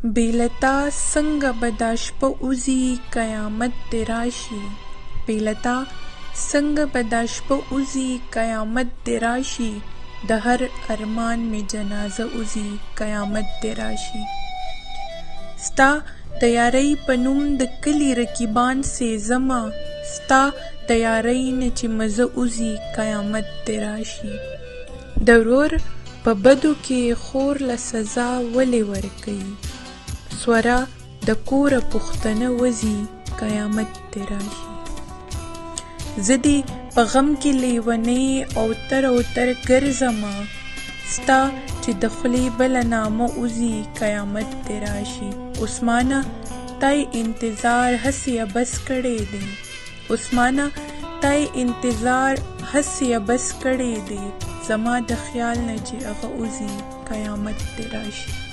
بیلتا څنګه به دا شپه وځي قیامت دې راشي. بیلتا څنګه به دا شپه وځي قیامت دې راشي. د هر ارمان مې جنازه وځي قیامت دې راشي. ستا د یارۍ په نوم د کلي رقیبان سېزمه، ستا د یارۍ نه چې مزه وځي قیامت دې راشي. د ورور په بدو کې خور له سزا ولې ورکوي. سوره د کوره پښتنه وځي قیامت دې راشي. زه دې په غم کې لیونۍ او تر ګرځمه، ستا چې د خولې بله نامه وځي قیامت دې راشي. عثمانه تای انتظار هسې بس کړی دی، عثمانه تای انتظار هسې بس کړی دی، زما د خیال نه چې هغه وځي قیامت دې راشي.